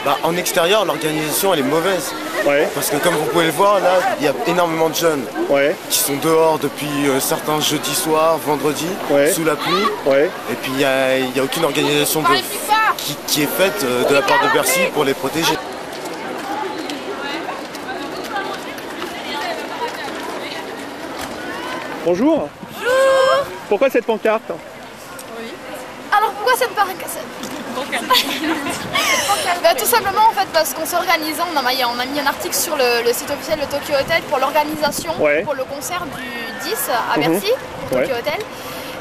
Bah, en extérieur, l'organisation elle est mauvaise. Ouais. Parce que comme vous pouvez le voir, là, il y a énormément de jeunes qui sont dehors depuis certains jeudis soirs, vendredis, sous la pluie. Et puis il n'y a aucune organisation qui est faite de la part de Bercy pour les protéger. Bonjour. Bonjour. Pourquoi cette pancarte? Oui. Alors pourquoi cette pancarte? Bah, tout simplement en fait parce qu'en s'organisant, on a mis un article sur le site officiel de Tokyo Hotel pour l'organisation pour le concert du 10 à Bercy, Tokyo Hotel.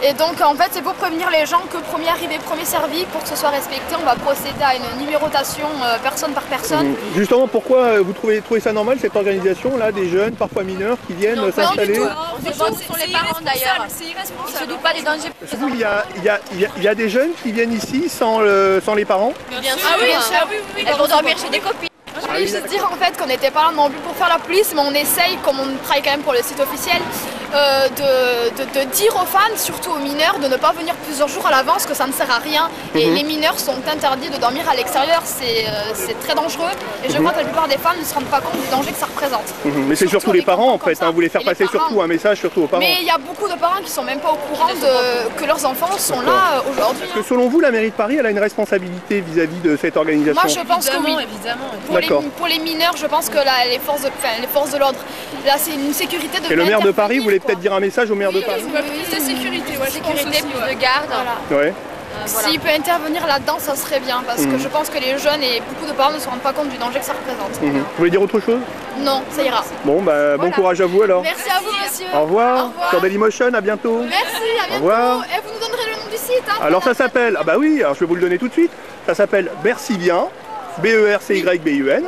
Et donc en fait c'est pour prévenir les gens que premier arrivé, premier servi, pour que ce soit respecté, on va procéder à une numérotation personne par personne. Justement, pourquoi vous trouvez ça normal cette organisation là, des jeunes, parfois mineurs, qui viennent s'installer? Ce sont les parents d'ailleurs, c'est irresponsable. Ils se doutent pas des dangers. Vous, il y a des jeunes qui viennent ici sans les parents? Bien sûr, bien sûr. Elles vont dormir chez des copines. Je voulais juste dire en fait qu'on n'était pas là non plus pour faire la police, mais on essaye, comme on travaille quand même pour le site officiel, de dire aux fans, surtout aux mineurs, de ne pas venir plusieurs jours à l'avance, que ça ne sert à rien. Et les mineurs sont interdits de dormir à l'extérieur, c'est très dangereux. Et je crois que la plupart des fans ne se rendent pas compte du danger que ça représente. Mais c'est surtout les parents en fait, vous voulez faire passer surtout un message surtout aux parents. Mais il y a beaucoup de parents qui ne sont même pas au courant que leurs enfants sont là aujourd'hui. Est-ce que selon vous, la mairie de Paris elle a une responsabilité vis-à-vis de cette organisation? Moi je pense que oui, évidemment. Pour les mineurs, je pense que les forces de l'ordre, là c'est une sécurité de... Et le maire de Paris, vous voulez peut-être dire un message au maire de Paris? Plus de sécurité, plus de garde. Ouais. S'il peut intervenir là-dedans, ça serait bien, parce que je pense que les jeunes et beaucoup de parents ne se rendent pas compte du danger que ça représente. Vous voulez dire autre chose? Non, ça ira. Bon, bah, bon courage à vous alors. Merci à vous, monsieur. Au revoir. Sur Dailymotion, à bientôt. Merci, à bientôt. Au revoir. Et vous nous donnerez le nom du site. Alors ça s'appelle, ah bah oui, alors je vais vous le donner tout de suite. Ça s'appelle Bercy Bien, B-E-R-C-Y-B-U-N.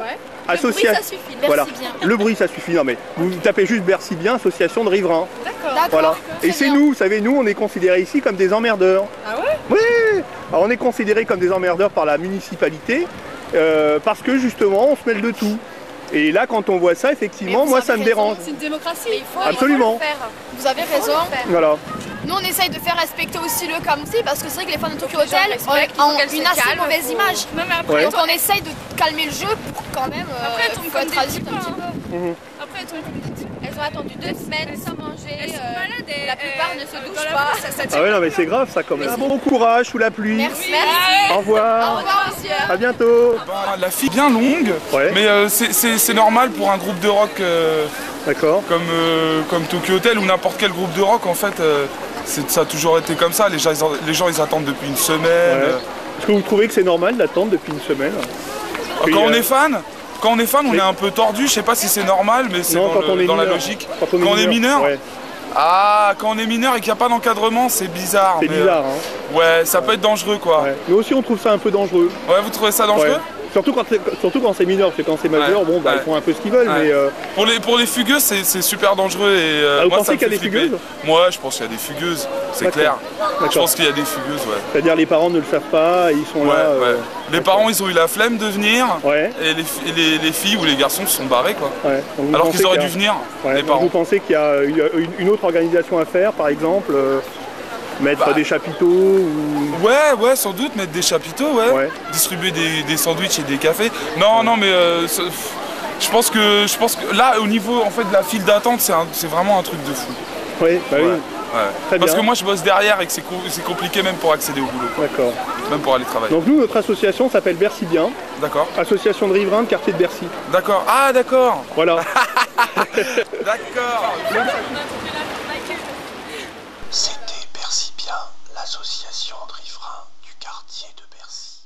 Le bruit ça suffit, Bercy Bien. Le bruit ça suffit, non mais vous tapez juste Bercy Bien, association de riverains. D'accord. Voilà. Et c'est nous, vous savez, nous on est considérés ici comme des emmerdeurs. Ah ouais? Oui. Alors on est considérés comme des emmerdeurs par la municipalité parce que justement on se mêle de tout. Et là quand on voit ça, effectivement, moi ça me dérange. C'est une démocratie, il faut absolument. le faire. Vous avez raison. Voilà. Nous on essaye de faire respecter aussi le Camsi parce que c'est vrai que les fans de Tokyo Hotel ont une assez mauvaise image. Donc on essaye de calmer le jeu pour quand même être adulte un petit peu. Après elles tombent comme des petits. Elles ont attendu 2 semaines sans manger. Elles sont malades et la plupart ne se douchent pas. Ah ouais non mais c'est grave ça quand même. Bon courage sous la pluie. Merci. Au revoir. Au revoir monsieur. À bientôt. La fille bien longue, mais c'est normal pour un groupe de rock comme Tokyo Hotel ou n'importe quel groupe de rock en fait. Ça a toujours été comme ça, les gens ils attendent depuis une semaine. Est-ce que vous trouvez que c'est normal d'attendre depuis une semaine? Quand on est fan, on est un peu tordu, je sais pas si c'est normal, mais c'est dans la logique. Quand on est mineur, ah, quand on est mineur et qu'il n'y a pas d'encadrement, c'est bizarre. C'est bizarre, hein. Ouais, ça peut être dangereux quoi. Nous aussi on trouve ça un peu dangereux. Ouais, vous trouvez ça dangereux? Surtout quand c'est mineur, parce que quand c'est majeur, bon, bah, ils font un peu ce qu'ils veulent. Mais pour les fugueuses, c'est super dangereux. Et, vous pensez qu'il y a des fugueuses? Moi, je pense qu'il y a des fugueuses, c'est clair. Je pense qu'il y a des fugueuses, C'est-à-dire les parents ne le savent pas, ils sont là. Les parents, ils ont eu la flemme de venir, et les filles ou les garçons se sont barrés, quoi. Alors qu'ils auraient dû venir, les parents. Vous pensez qu'il y a une autre organisation à faire, par exemple mettre des chapiteaux ou... Ouais, sans doute, mettre des chapiteaux, distribuer des sandwichs et des cafés. Non, mais je pense que là, au niveau en fait, de la file d'attente, c'est vraiment un truc de fou. Oui, bah oui. Parce que moi, je bosse derrière et que c'est compliqué même pour accéder au boulot. D'accord. Même pour aller travailler. Donc nous, notre association s'appelle Bercy Bien. D'accord. Association de riverains de quartier de Bercy. D'accord. Ah, d'accord. Voilà. D'accord. C'était Bercy Bien, l'association de riverains du quartier de Bercy.